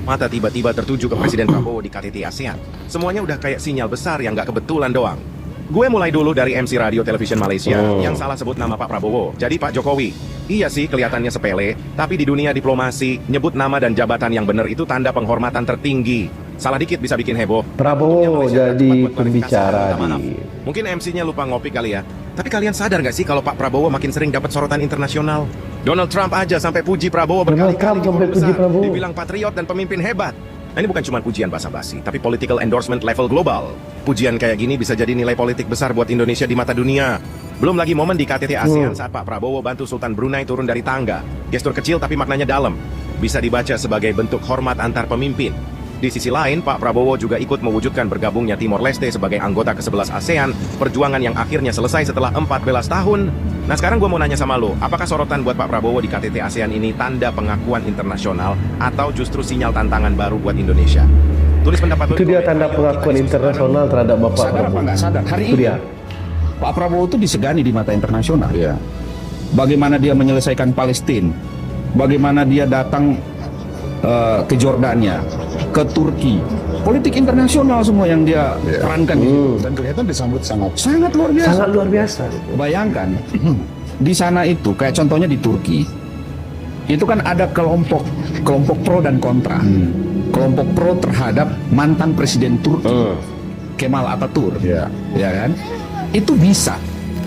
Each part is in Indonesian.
Mata tiba-tiba tertuju ke Presiden Prabowo di KTT ASEAN. Semuanya udah kayak sinyal besar yang nggak kebetulan doang. Gue mulai dulu dari MC Radio Television Malaysia yang salah sebut nama Pak Prabowo. Jadi Pak Jokowi. Iya sih kelihatannya sepele, tapi di dunia diplomasi, nyebut nama dan jabatan yang benar itu tanda penghormatan tertinggi. Salah dikit bisa bikin heboh. Prabowo jadi pembicara di... Mungkin MC-nya lupa ngopi kali ya. Tapi kalian sadar nggak sih kalau Pak Prabowo makin sering dapat sorotan internasional? Donald Trump aja sampai puji Prabowo berkali-kali di forum besar. Dibilang patriot dan pemimpin hebat. Nah, ini bukan cuma pujian basa-basi, tapi political endorsement level global. Pujian kayak gini bisa jadi nilai politik besar buat Indonesia di mata dunia. Belum lagi momen di KTT ASEAN saat Pak Prabowo bantu Sultan Brunei turun dari tangga. Gestur kecil tapi maknanya dalam. Bisa dibaca sebagai bentuk hormat antar pemimpin. Di sisi lain, Pak Prabowo juga ikut mewujudkan bergabungnya Timor Leste sebagai anggota ke-11 ASEAN, perjuangan yang akhirnya selesai setelah 14 tahun. Nah sekarang gue mau nanya sama lo, apakah sorotan buat Pak Prabowo di KTT ASEAN ini tanda pengakuan internasional atau justru sinyal tantangan baru buat Indonesia? Tulis pendapat lo. Itu dia tanda pengakuan internasional terhadap Bapak sadar Prabowo. Apa nggak sadar? Hari itu ini dia. Pak Prabowo itu disegani di mata internasional. Iya. Bagaimana dia menyelesaikan Palestina, bagaimana dia datang ke Jordania, ke Turki, politik internasional semua yang dia perankan di situ. Dan kelihatan disambut sangat luar biasa. Sangat luar biasa. Bayangkan di sana itu kayak contohnya di Turki itu kan ada kelompok pro dan kontra. Kelompok pro terhadap mantan presiden Turki Kemal Atatürk, ya kan? Itu bisa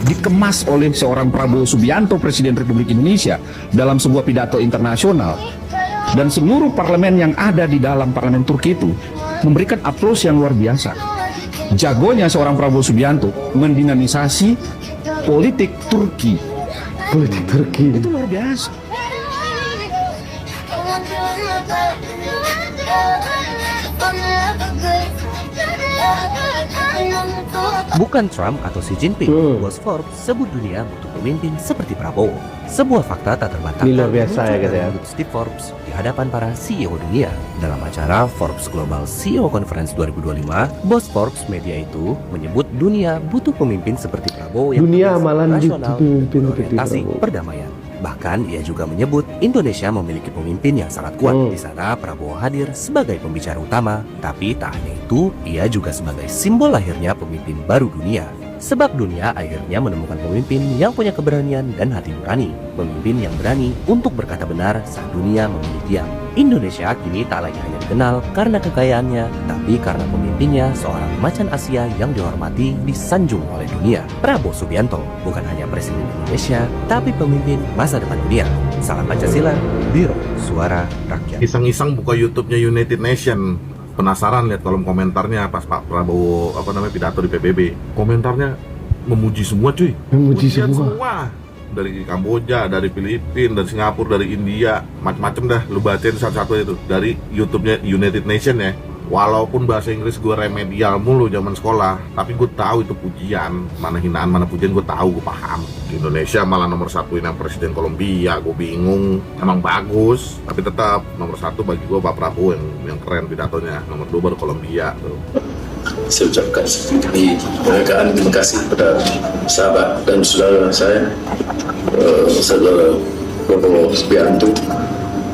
dikemas oleh seorang Prabowo Subianto, Presiden Republik Indonesia, dalam sebuah pidato internasional, dan seluruh parlemen yang ada di dalam parlemen Turki itu memberikan aplaus yang luar biasa. Jagonya seorang Prabowo Subianto mendinamisasi politik Turki. Politik Turki Itu luar biasa. Bukan Trump atau Xi Jinping, bos Forbes sebut dunia butuh pemimpin seperti Prabowo. Sebuah fakta tak terbantahkan. Ini luar biasa ya gitu ya. Steve Forbes di hadapan para CEO dunia dalam acara Forbes Global CEO Conference 2025. Bos Forbes media itu menyebut dunia butuh pemimpin seperti Prabowo yang Dunia malah rasional, pemimpin seperti berorientasi Prabowo. perdamaian. Bahkan ia juga menyebut Indonesia memiliki pemimpin yang sangat kuat. Di sana Prabowo hadir sebagai pembicara utama, tapi tak hanya itu, ia juga sebagai simbol lahirnya pemimpin baru dunia. Sebab dunia akhirnya menemukan pemimpin yang punya keberanian dan hati nurani. Pemimpin yang berani untuk berkata benar saat dunia memilih diam. Indonesia kini tak lagi hanya dikenal karena kekayaannya, tapi karena pemimpinnya seorang macan Asia yang dihormati, disanjung oleh dunia. Prabowo Subianto bukan hanya presiden Indonesia, tapi pemimpin masa depan dunia. Salam Pancasila, Biro Suara Rakyat. Iseng-iseng buka YouTube-nya United Nation. Penasaran lihat kolom komentarnya pas Pak Prabowo pidato di PBB. Komentarnya memuji semua cuy. Memuji Pujian semua. Dari Kamboja, dari Filipina, dari Singapura, dari India, macam-macam dah. Lu bacain satu-satu itu dari YouTube-nya United Nation ya. Walaupun bahasa Inggris gue remedial mulu zaman sekolah, tapi gue tahu itu pujian, mana hinaan, mana pujian, gue tahu, gue paham. Di Indonesia malah nomor satu yang presiden Kolombia, gue bingung. Emang bagus, tapi tetap nomor satu bagi gue Pak Prabowo yang keren pidatonya. Nomor dua baru Kolombia tuh. Saya ucapkan sekali penghargaan, terima kasih kepada sahabat dan saudara saya, saudara Prabowo Subianto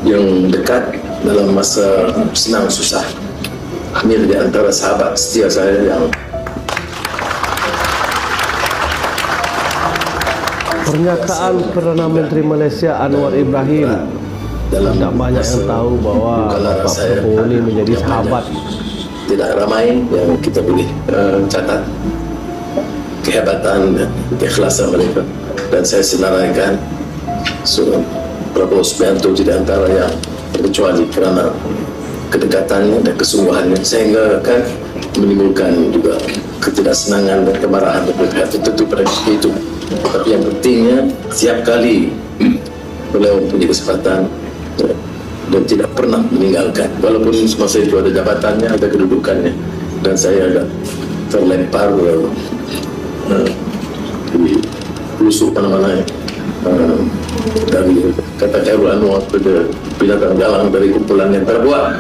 yang dekat dalam masa senang susah. Ini di antara sahabat setia saya yang pernyataan Perdana Menteri Malaysia Anwar Ibrahim. Tidak banyak yang tahu bahwa Bapak Prabowo ini menjadi sahabat. Tidak ramai yang kita boleh catat kehebatan dan keikhlasan mereka, dan saya senaraikan Prabowo Subianto di antara yang terkecuali karena kedekatannya dan kesungguhannya, sehingga akan menimbulkan juga ketidaksenangan dan kemarahan dari pihak tertentu pada itu. Tapi yang pentingnya setiap kali beliau punya kesempatan dan tidak pernah meninggalkan, walaupun semasa itu ada jabatannya, ada kedudukannya, dan saya agak terlempar di pelusuk mana-mana dari kata Khairul Anwar pada binatang galang dari kumpulan yang terbuat,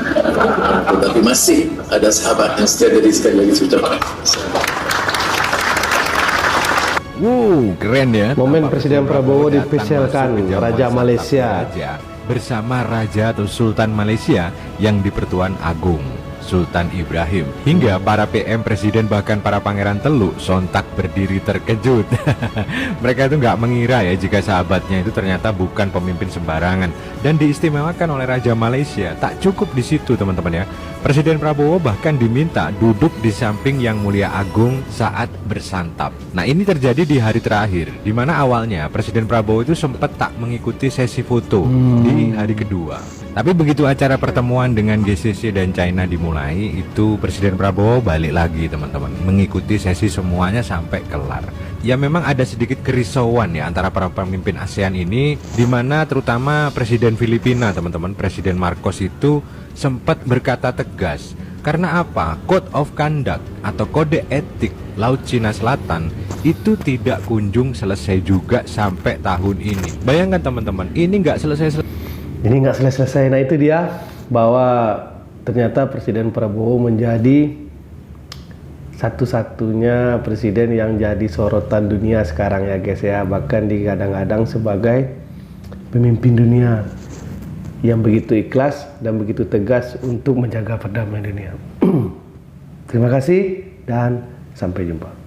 tetapi masih ada sahabat yang setia. Dari sekali lagi saya ucapkan keren ya. Momen Presiden Prabowo dispesialkan Raja Malaysia bersama Raja atau Sultan Malaysia yang di Pertuan Agung, Sultan Ibrahim. Hingga para PM presiden bahkan para pangeran Teluk sontak berdiri terkejut. Mereka itu nggak mengira ya jika sahabatnya itu ternyata bukan pemimpin sembarangan dan diistimewakan oleh Raja Malaysia. Tak cukup di situ teman-teman ya. Presiden Prabowo bahkan diminta duduk di samping Yang Mulia Agung saat bersantap. Nah ini terjadi di hari terakhir, di mana awalnya Presiden Prabowo itu sempat tak mengikuti sesi foto di hari kedua. Tapi begitu acara pertemuan dengan GCC dan China dimulai, itu Presiden Prabowo balik lagi teman-teman, mengikuti sesi semuanya sampai kelar. Ya memang ada sedikit kerisauan ya antara para pemimpin ASEAN ini, di mana terutama Presiden Filipina teman-teman, Presiden Marcos itu sempat berkata tegas. Karena apa? Code of Conduct atau kode etik Laut Cina Selatan itu tidak kunjung selesai juga sampai tahun ini. Bayangkan teman-teman, ini nggak selesai. Ini nggak selesai-selesai. Nah itu dia, bahwa ternyata Presiden Prabowo menjadi satu-satunya presiden yang jadi sorotan dunia sekarang ya guys ya. Bahkan digadang-gadang sebagai pemimpin dunia yang begitu ikhlas dan begitu tegas untuk menjaga perdamaian dunia. Terima kasih dan sampai jumpa.